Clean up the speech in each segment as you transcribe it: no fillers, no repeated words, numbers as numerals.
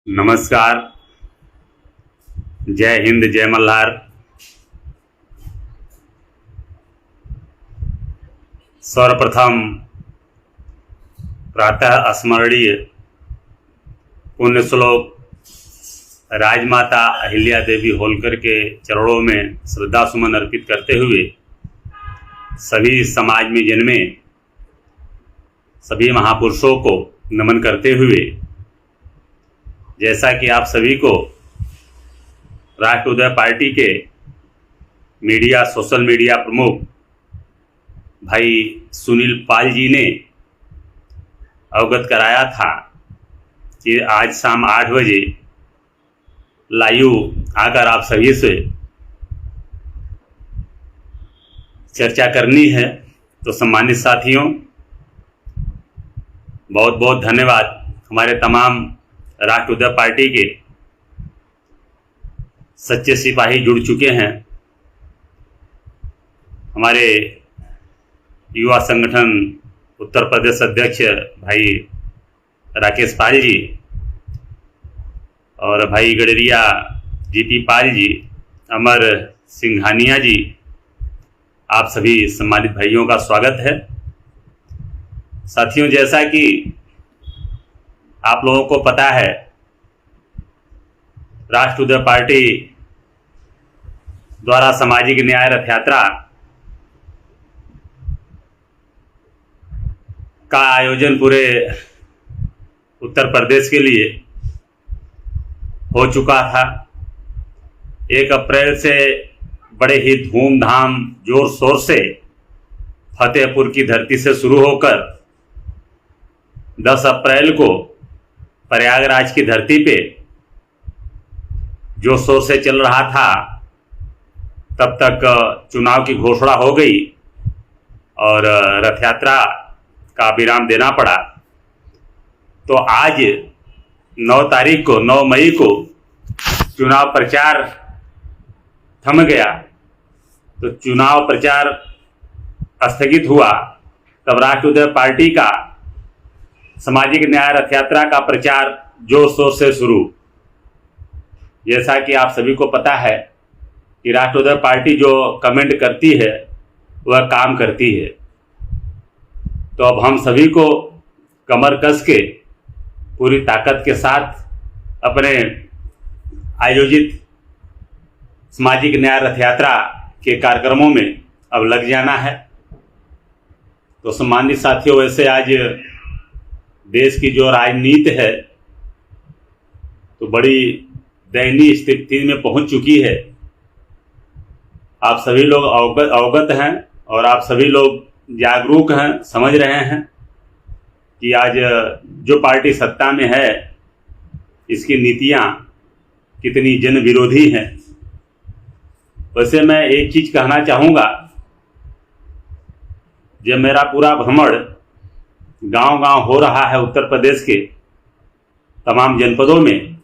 नमस्कार। जय हिंद, जय मल्हार। सर्वप्रथम प्रातः स्मरणीय पुण्य श्लोक राजमाता अहिल्या देवी होलकर के चरणों में श्रद्धा सुमन अर्पित करते हुए सभी समाज में जन्मे सभी महापुरुषों को नमन करते हुए, जैसा कि आप सभी को राष्ट्रोदय पार्टी के सोशल मीडिया प्रमुख भाई सुनील पाल जी ने अवगत कराया था कि आज शाम 8 बजे लाइव आकर आप सभी से चर्चा करनी है। तो सम्मानित साथियों, बहुत बहुत धन्यवाद। हमारे तमाम राष्ट्रोदय पार्टी के सच्चे सिपाही जुड़ चुके हैं। हमारे युवा संगठन उत्तर प्रदेश अध्यक्ष भाई राकेश पाल जी और भाई गडरिया जीपी पाल जी, अमर सिंघानिया जी, आप सभी सम्मानित भाइयों का स्वागत है। साथियों, जैसा कि आप लोगों को पता है, राष्ट्रोदय पार्टी द्वारा सामाजिक न्याय रथ यात्रा का आयोजन पूरे उत्तर प्रदेश के लिए हो चुका था। 1 अप्रैल से बड़े ही धूमधाम जोर शोर से फतेहपुर की धरती से शुरू होकर 10 अप्रैल को प्रयागराज की धरती पे जो शोर से चल रहा था, तब तक चुनाव की घोषणा हो गई और रथ यात्रा का विराम देना पड़ा। तो आज 9 मई को चुनाव प्रचार थम गया। तो चुनाव प्रचार स्थगित हुआ, तब राष्ट्रोदय पार्टी का सामाजिक न्याय रथ यात्रा का प्रचार जोर शोर से शुरू। जैसा कि आप सभी को पता है कि राष्ट्रोदय पार्टी जो कमेंट करती है वह काम करती है। तो अब हम सभी को कमर कस के पूरी ताकत के साथ अपने आयोजित सामाजिक न्याय रथ यात्रा के कार्यक्रमों में अब लग जाना है। तो सम्मानित साथियों, वैसे आज देश की जो राजनीति है तो बड़ी दयनीय स्थिति में पहुंच चुकी है। आप सभी लोग अवगत हैं और आप सभी लोग जागरूक हैं, समझ रहे हैं कि आज जो पार्टी सत्ता में है इसकी नीतियां कितनी जन विरोधी हैं। वैसे मैं एक चीज कहना चाहूँगा, जब मेरा पूरा भ्रमण गांव-गांव हो रहा है उत्तर प्रदेश के तमाम जनपदों में,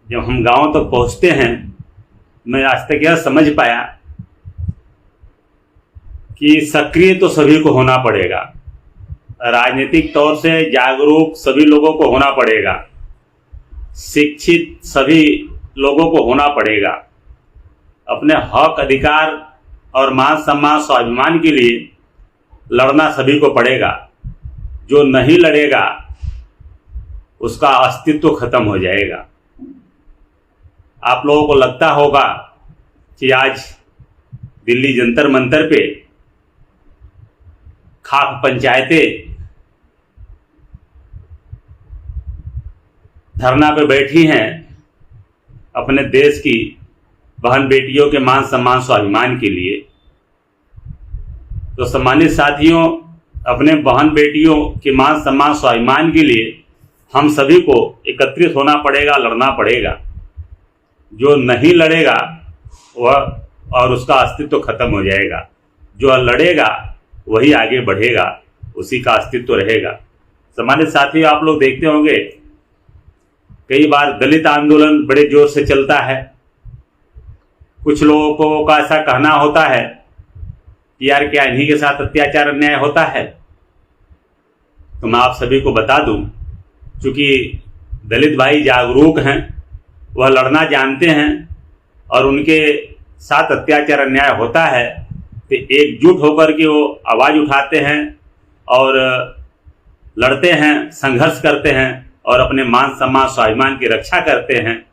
जब हम गांव तक पहुंचते हैं, मैं आज तक यह समझ पाया कि सक्रिय तो सभी को होना पड़ेगा, राजनीतिक तौर से जागरूक सभी लोगों को होना पड़ेगा, शिक्षित सभी लोगों को होना पड़ेगा। अपने हक, अधिकार और मान सम्मान स्वाभिमान के लिए लड़ना सभी को पड़ेगा। जो नहीं लड़ेगा उसका अस्तित्व खत्म हो जाएगा। आप लोगों को लगता होगा कि आज दिल्ली जंतर मंतर पे खाप पंचायतें धरना पे बैठी हैं अपने देश की बहन बेटियों के मान सम्मान स्वाभिमान के लिए। तो सम्मानित साथियों, अपने बहन बेटियों के मान सम्मान स्वाभिमान के लिए हम सभी को एकत्रित होना पड़ेगा, लड़ना पड़ेगा। जो नहीं लड़ेगा वह और उसका अस्तित्व खत्म हो जाएगा। जो लड़ेगा वही आगे बढ़ेगा, उसी का अस्तित्व रहेगा। सम्मानित साथियों, आप लोग देखते होंगे कई बार दलित आंदोलन बड़े जोर से चलता है। कुछ लोगों को का ऐसा कहना होता है कि यार क्या इन्हीं के साथ अत्याचार अन्याय होता है। तो मैं आप सभी को बता दूं, चूंकि दलित भाई जागरूक हैं, वह लड़ना जानते हैं और उनके साथ अत्याचार अन्याय होता है तो एकजुट होकर के वो आवाज़ उठाते हैं और लड़ते हैं, संघर्ष करते हैं और अपने मान सम्मान स्वाभिमान की रक्षा करते हैं।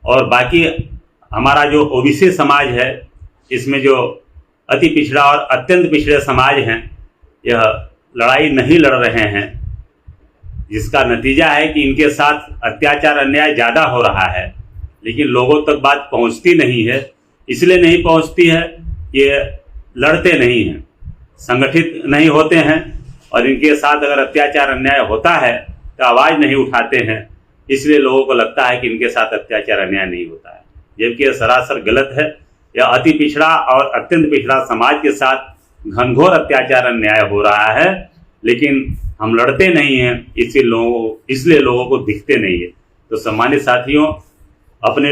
और बाकी हमारा जो ओबीसी समाज है, इसमें जो अति पिछड़ा और अत्यंत पिछड़े समाज हैं, यह लड़ाई नहीं लड़ रहे हैं, जिसका नतीजा है कि इनके साथ अत्याचार अन्याय ज़्यादा हो रहा है, लेकिन लोगों तक बात पहुंचती नहीं है। इसलिए नहीं पहुंचती है, ये लड़ते नहीं हैं, संगठित नहीं होते हैं और इनके साथ अगर अत्याचार अन्याय होता है तो आवाज़ नहीं उठाते हैं। इसलिए लोगों को लगता है कि इनके साथ अत्याचार अन्याय नहीं होता है, जबकि यह सरासर गलत है। यह अति पिछड़ा और अत्यंत पिछड़ा समाज के साथ घनघोर अत्याचार अन्याय हो रहा है, लेकिन हम लड़ते नहीं हैं, इसलिए लोगों को दिखते नहीं है। तो सम्मानित साथियों, अपनी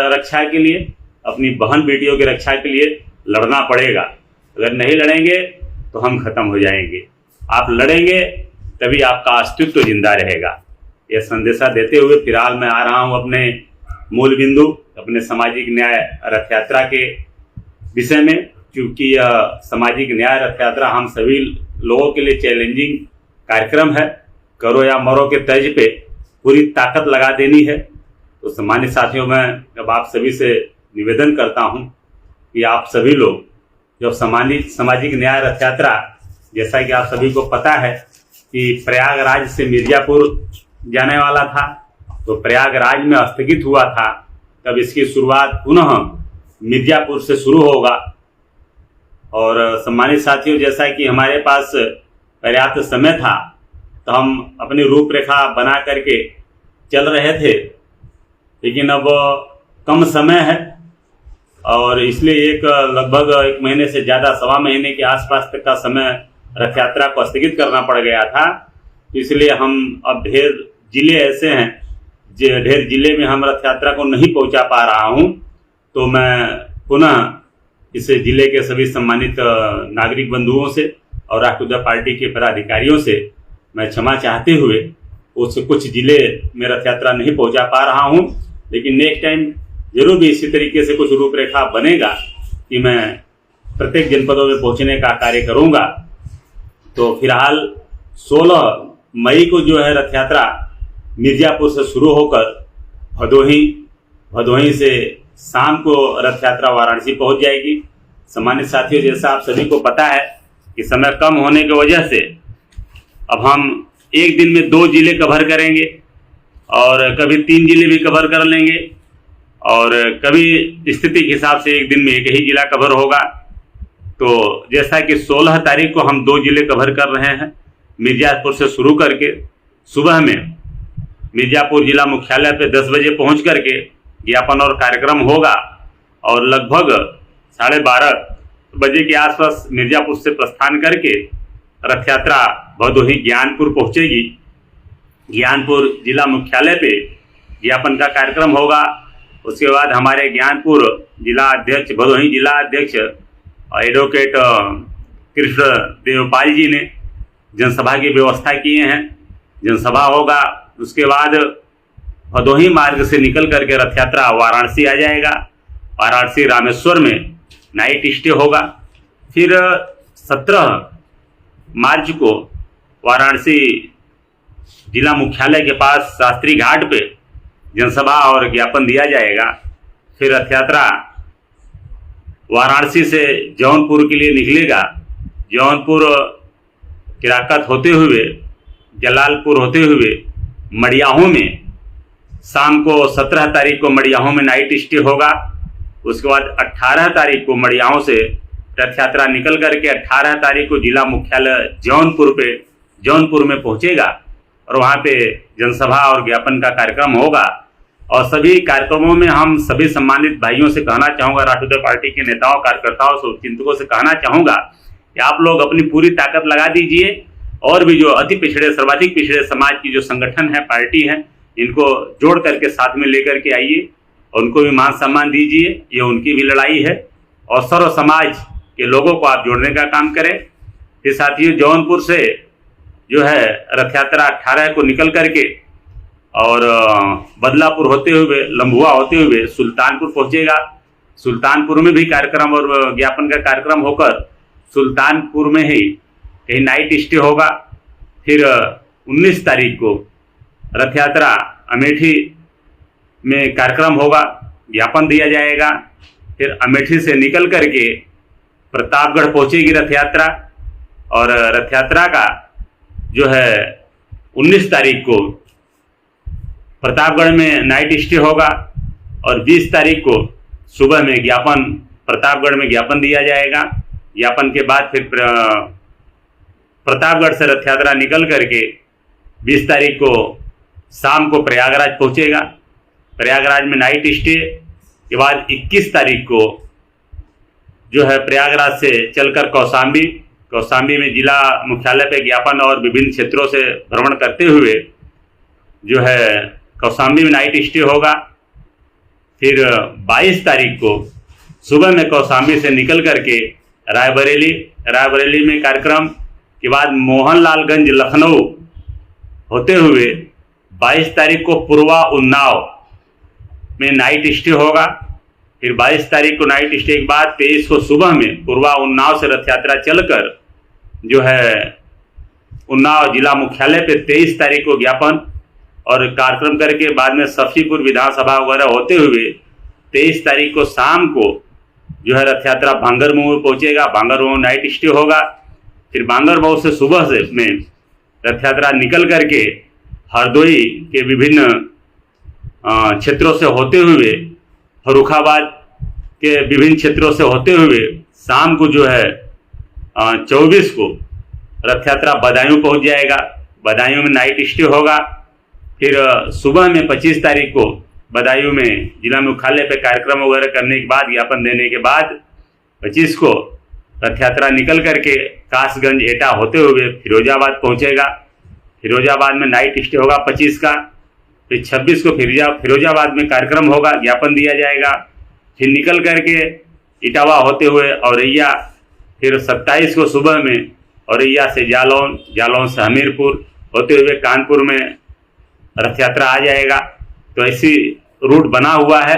रक्षा के लिए, अपनी बहन बेटियों की रक्षा के लिए लड़ना पड़ेगा। अगर नहीं लड़ेंगे तो हम खत्म हो जाएंगे। आप लड़ेंगे तभी आपका अस्तित्व जिंदा रहेगा। यह संदेशा देते हुए फिलहाल मैं आ रहा हूं अपने मूल बिंदु, अपने सामाजिक न्याय रथ यात्रा के विषय में। क्योंकि यह सामाजिक न्याय रथ यात्रा हम सभी लोगों के लिए चैलेंजिंग कार्यक्रम है। करो या मरो के तर्ज पे पूरी ताकत लगा देनी है। तो सम्मानित साथियों, मैं अब आप सभी से निवेदन करता हूं कि आप सभी लोग जब सामाजिक न्याय रथ यात्रा, जैसा कि आप सभी को पता है कि प्रयागराज से मिर्जापुर जाने वाला था, तो प्रयागराज में स्थगित हुआ था। तब इसकी शुरुआत पुनः मिर्जापुर से शुरू होगा। और सम्मानित साथियों, जैसा कि हमारे पास पर्याप्त समय था तो हम अपनी रूपरेखा बना करके चल रहे थे, लेकिन अब कम समय है और इसलिए लगभग 1 महीने से ज़्यादा, 1.25 महीने के आसपास तक का समय रथ यात्रा को स्थगित करना पड़ गया था। इसलिए हम अब ढेर जिले ऐसे हैं, ढेर जिले में हम रथ यात्रा को नहीं पहुंचा पा रहा हूं। तो मैं पुनः इस जिले के सभी सम्मानित नागरिक बंधुओं से और राष्ट्रीय पार्टी के पदाधिकारियों से मैं क्षमा चाहते हुए उस कुछ जिले में रथ यात्रा नहीं पहुंचा पा रहा हूं, लेकिन नेक्स्ट टाइम जरूर भी इसी तरीके से कुछ रूपरेखा बनेगा कि मैं प्रत्येक जनपदों में पहुंचने का कार्य करूंगा। तो फिलहाल 16 मई को जो है रथ यात्रा मिर्जापुर से शुरू होकर भदोही से शाम को रथ यात्रा वाराणसी पहुंच जाएगी। सम्मानित साथियों, जैसा आप सभी को पता है कि समय कम होने की वजह से अब हम एक दिन में 2 जिले कवर करेंगे और कभी 3 जिले भी कवर कर लेंगे और कभी स्थिति के हिसाब से एक दिन में एक ही जिला कवर होगा। तो जैसा कि 16 तारीख को हम 2 जिले कवर कर रहे हैं, मिर्जापुर से शुरू करके सुबह में मिर्जापुर जिला मुख्यालय पे 10 बजे पहुंच करके ज्ञापन और कार्यक्रम होगा और लगभग 12:30 बजे के आसपास मिर्जापुर से प्रस्थान करके रथ यात्रा भदोही ज्ञानपुर पहुंचेगी। ज्ञानपुर जिला मुख्यालय पे ज्ञापन का कार्यक्रम होगा। उसके बाद हमारे ज्ञानपुर जिला अध्यक्ष, भदोही जिला अध्यक्ष एडवोकेट कृष्ण देवपाल जी ने जनसभा की व्यवस्था किए हैं। जनसभा होगा, उसके बाद भदोही मार्ग से निकल करके रथ यात्रा वाराणसी आ जाएगा। वाराणसी रामेश्वर में नाइट स्टे होगा। फिर 17 मार्च को वाराणसी जिला मुख्यालय के पास शास्त्री घाट पे जनसभा और ज्ञापन दिया जाएगा। फिर रथ यात्रा वाराणसी से जौनपुर के लिए निकलेगा। जौनपुर किराकत होते हुए, जलालपुर होते हुए मड़ियाहों में शाम को 17 तारीख को मड़ियाहों में नाइट स्टे होगा। उसके बाद 18 तारीख को मड़ियाहों से रथ यात्रा निकल करके 18 तारीख को जिला मुख्यालय जौनपुर में पहुंचेगा और वहां पे जनसभा और ज्ञापन का कार्यक्रम होगा। और सभी कार्यक्रमों में हम सभी सम्मानित भाइयों से कहना चाहूँगा, राष्ट्रीय पार्टी के नेताओं, कार्यकर्ताओं, शुभचिंतकों से कहना चाहूँगा कि आप लोग अपनी पूरी ताकत लगा दीजिए और भी जो अति पिछड़े, सर्वाधिक पिछड़े समाज की जो संगठन है, पार्टी है, इनको जोड़ करके साथ में लेकर के आइए और उनको भी मान सम्मान दीजिए। ये उनकी भी लड़ाई है और सर्व समाज के लोगों को आप जोड़ने का काम करें। फिर साथियों, जौनपुर से जो है रथ यात्रा 18 को निकल करके और बदलापुर होते हुए, लंबुआ होते हुए सुल्तानपुर पहुंचेगा। सुल्तानपुर में भी कार्यक्रम और ज्ञापन का कार्यक्रम होकर सुल्तानपुर में ही कहीं नाइट स्टे होगा। फिर 19 तारीख को रथ यात्रा अमेठी में कार्यक्रम होगा, ज्ञापन दिया जाएगा। फिर अमेठी से निकल करके प्रतापगढ़ पहुंचेगी रथ यात्रा और रथ यात्रा का जो है 19 तारीख को प्रतापगढ़ में नाइट स्टे होगा और 20 तारीख को सुबह में ज्ञापन, प्रतापगढ़ में ज्ञापन दिया जाएगा। ज्ञापन के बाद फिर प्रतापगढ़ से रथ यात्रा निकल करके 20 तारीख को शाम को प्रयागराज पहुंचेगा। प्रयागराज में नाइट स्टे के बाद 21 तारीख को जो है प्रयागराज से चलकर कौशाम्बी में जिला मुख्यालय पे ज्ञापन और विभिन्न क्षेत्रों से भ्रमण करते हुए जो है कौशाम्बी में नाइट स्टे होगा। फिर 22 तारीख को सुबह में कौशाम्बी से निकल करके रायबरेली में कार्यक्रम के बाद मोहनलालगंज लखनऊ होते हुए 22 तारीख को पूर्वा उन्नाव में नाइट स्टे होगा। फिर 22 तारीख को नाइट स्टे के बाद 23 को सुबह में पूर्वा उन्नाव से रथ यात्रा चलकर जो है उन्नाव जिला मुख्यालय पे 23 तारीख को ज्ञापन और कार्यक्रम करके बाद में सफीपुर विधानसभा वगैरह होते हुए 23 तारीख को शाम को जो है रथ यात्रा बांगरमऊ में पहुंचेगा। बांगरमऊ नाइट स्टे होगा। फिर बांगरमऊ से सुबह से में रथ यात्रा निकल करके हरदोई के विभिन्न क्षेत्रों से होते हुए, फर्रुखाबाद के विभिन्न क्षेत्रों से होते हुए शाम को जो है 24 को रथ यात्रा बदायूं पहुंच जाएगा। बदायूं में नाइट स्टे होगा। फिर सुबह में 25 तारीख को बदायूं में जिला मुख्यालय पे कार्यक्रम वगैरह करने के बाद, ज्ञापन देने के बाद 25 को रथ यात्रा निकल करके कासगंज एटा होते हुए फिरोजाबाद पहुंचेगा। फिरोजाबाद में नाइट स्टे होगा 25 का। फिर 26 को फिरोजाबाद में कार्यक्रम होगा, ज्ञापन दिया जाएगा। फिर निकल करके इटावा होते हुए औरैया, फिर 27 को सुबह में औरैया से जालौन, जालौन से हमीरपुर होते हुए कानपुर में रथ यात्रा आ जाएगा। तो ऐसी रूट बना हुआ है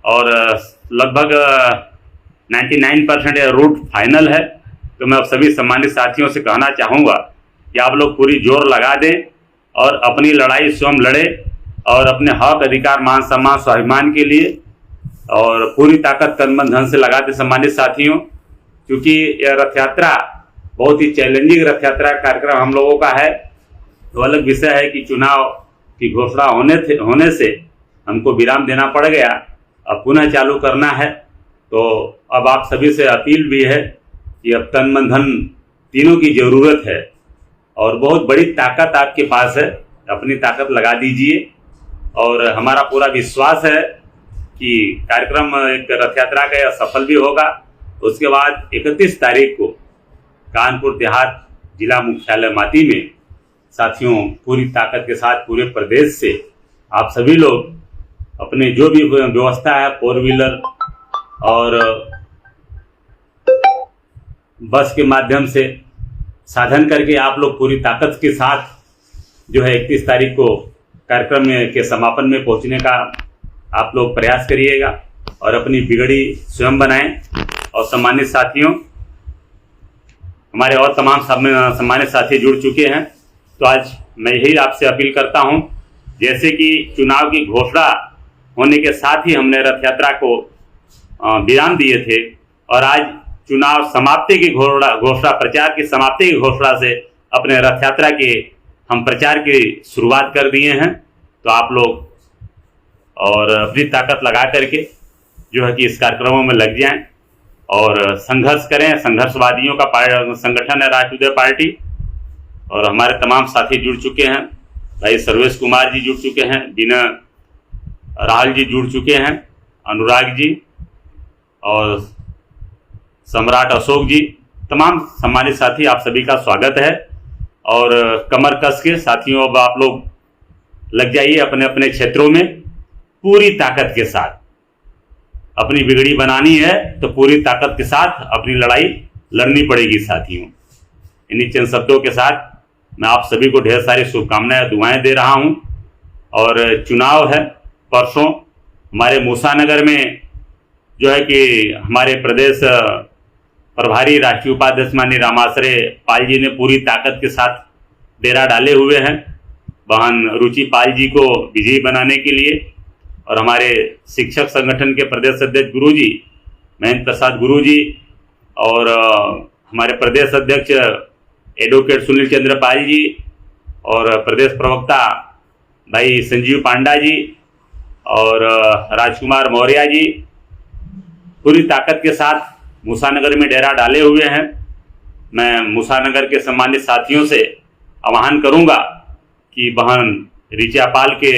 और लगभग 99% रूट फाइनल है। तो मैं अब सभी सम्मानित साथियों से कहना चाहूँगा कि आप लोग पूरी जोर लगा दें और अपनी लड़ाई स्वयं लड़े और अपने हक, अधिकार, मान सम्मान, स्वाभिमान के लिए और पूरी ताकत तन मन धन से लगाते सम्मानित साथियों, क्योंकि यह रथ यात्रा बहुत ही चैलेंजिंग रथ यात्रा कार्यक्रम हम लोगों का है। तो अलग विषय है कि चुनाव की घोषणा होने से हमको विराम देना पड़ गया, अब पुनः चालू करना है। तो अब आप सभी से अपील भी है कि अब तन मन धन तीनों की ज़रूरत है और बहुत बड़ी ताकत आपके पास है, अपनी ताकत लगा दीजिए। और हमारा पूरा विश्वास है कि कार्यक्रम एक रथ यात्रा का सफल भी होगा। उसके बाद 31 तारीख को कानपुर देहात जिला मुख्यालय माती में साथियों पूरी ताकत के साथ पूरे प्रदेश से आप सभी लोग अपने जो भी व्यवस्था है, 4 व्हीलर और बस के माध्यम से साधन करके आप लोग पूरी ताकत के साथ जो है 31 तारीख को कार्यक्रम के समापन में पहुंचने का आप लोग प्रयास करिएगा और अपनी बिगड़ी स्वयं बनाएं। और सम्मानित साथियों, हमारे और तमाम सम्मानित साथी जुड़ चुके हैं। तो आज मैं यही आपसे अपील करता हूं, जैसे कि चुनाव की घोषणा होने के साथ ही हमने रथ यात्रा को विराम दिए थे और आज चुनाव समाप्ति की घोषणा, प्रचार की समाप्ति की घोषणा से अपने रथ यात्रा के हम प्रचार की शुरुआत कर दिए हैं। तो आप लोग और अपनी ताकत लगा करके जो है कि इस कार्यक्रमों में लग जाएं और संघर्ष करें। संघर्षवादियों का संगठन है राष्ट्रीय पार्टी और हमारे तमाम साथी जुड़ चुके हैं। भाई सर्वेश कुमार जी जुड़ चुके हैं, बीना राहुल जी जुड़ चुके हैं, अनुराग जी और सम्राट अशोक जी, तमाम सम्मानित साथी, आप सभी का स्वागत है। और कमर कस के साथियों, अब आप लोग लग जाइए अपने अपने क्षेत्रों में पूरी ताकत के साथ। अपनी बिगड़ी बनानी है तो पूरी ताकत के साथ अपनी लड़ाई लड़नी पड़ेगी साथियों। इन्हीं चंद शब्दों के साथ मैं आप सभी को ढेर सारी शुभकामनाएं दुआएं दे रहा हूं। और चुनाव है परसों हमारे मूसानगर में, जो है कि हमारे प्रदेश प्रभारी राष्ट्रीय उपाध्यक्ष माननीय रामाश्रय पाल जी ने पूरी ताकत के साथ डेरा डाले हुए हैं बहन रुचि पाल जी को विजयी बनाने के लिए। और हमारे शिक्षक संगठन के प्रदेश अध्यक्ष गुरु जी महेंद्र प्रसाद गुरु जी और हमारे प्रदेश अध्यक्ष एडवोकेट सुनील चंद्र पाल जी और प्रदेश प्रवक्ता भाई संजीव पांडा जी और राजकुमार मौर्य जी पूरी ताकत के साथ मूसानगर में डेरा डाले हुए हैं। मैं मूसानगर के सम्मानित साथियों से आह्वान करूंगा कि बहन रिचा पाल के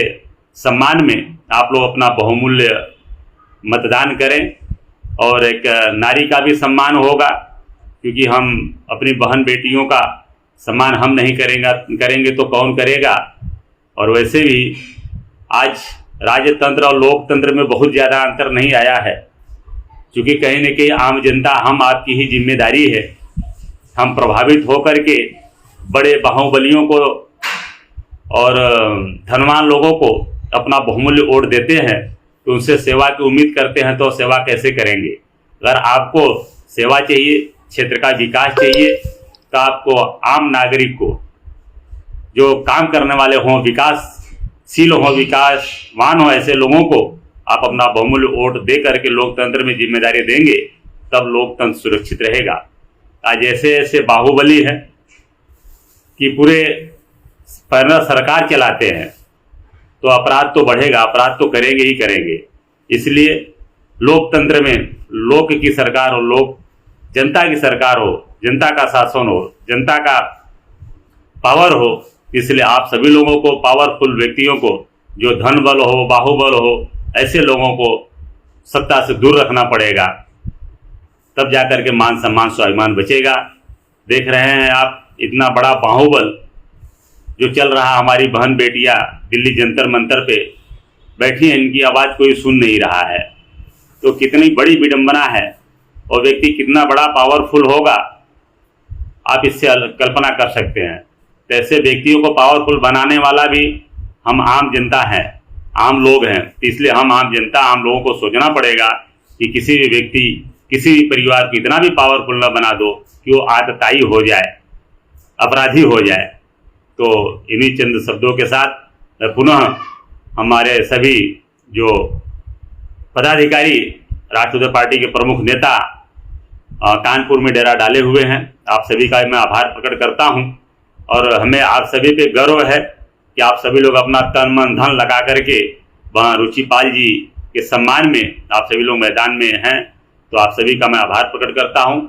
सम्मान में आप लोग अपना बहुमूल्य मतदान करें और एक नारी का भी सम्मान होगा, क्योंकि हम अपनी बहन बेटियों का सम्मान हम नहीं करेंगे तो कौन करेगा। और वैसे भी आज राजतंत्र और लोकतंत्र में बहुत ज़्यादा अंतर नहीं आया है, क्योंकि कहीं न कहीं आम जनता हम आपकी ही जिम्मेदारी है। हम प्रभावित होकर के बड़े बाहुबलियों को और धनवान लोगों को अपना बहुमूल्य वोट देते हैं तो उनसे सेवा की उम्मीद करते हैं, तो सेवा कैसे करेंगे। अगर आपको सेवा चाहिए, क्षेत्र का विकास चाहिए, तो आपको आम नागरिक को, जो काम करने वाले हों, विकासशील हों, विकासवान हों, ऐसे लोगों को आप अपना बहुमूल्य वोट दे करके लोकतंत्र में जिम्मेदारी देंगे, तब लोकतंत्र सुरक्षित रहेगा। आज ऐसे ऐसे बाहुबली हैं कि पूरे पैनल सरकार चलाते हैं, तो अपराध तो बढ़ेगा, अपराध तो करेंगे ही करेंगे। इसलिए लोकतंत्र में लोक की सरकार हो, लोक जनता की सरकार हो, जनता का शासन हो, जनता का पावर हो, इसलिए आप सभी लोगों को, पावरफुल व्यक्तियों को, जो धन बल हो, बाहुबल हो, ऐसे लोगों को सत्ता से दूर रखना पड़ेगा, तब जाकर के मान सम्मान स्वाभिमान बचेगा। देख रहे हैं आप इतना बड़ा बाहुबल जो चल रहा, हमारी बहन बेटियां दिल्ली जंतर मंतर पे बैठी हैं, इनकी आवाज़ कोई सुन नहीं रहा है, तो कितनी बड़ी विडंबना है। और व्यक्ति कितना बड़ा पावरफुल होगा आप इससे कल्पना कर सकते हैं। तो ऐसे व्यक्तियों को पावरफुल बनाने वाला भी हम आम जनता हैं, आम लोग हैं। इसलिए हम आम जनता, आम लोगों को सोचना पड़ेगा कि किसी भी व्यक्ति, किसी भी परिवार को इतना भी पावरफुल न बना दो कि वो आतताई हो जाए, अपराधी हो जाए। तो इन्हीं चंद शब्दों के साथ मैं पुनः हमारे सभी जो पदाधिकारी, राष्ट्रीय पार्टी के प्रमुख नेता कानपुर में डेरा डाले हुए हैं, आप सभी का मैं आभार प्रकट करता हूं। और हमें आप सभी पे गर्व है कि आप सभी लोग अपना तन मन धन लगा करके वहाँ रुचि पाल जी के सम्मान में आप सभी लोग मैदान में हैं, तो आप सभी का मैं आभार प्रकट करता हूं।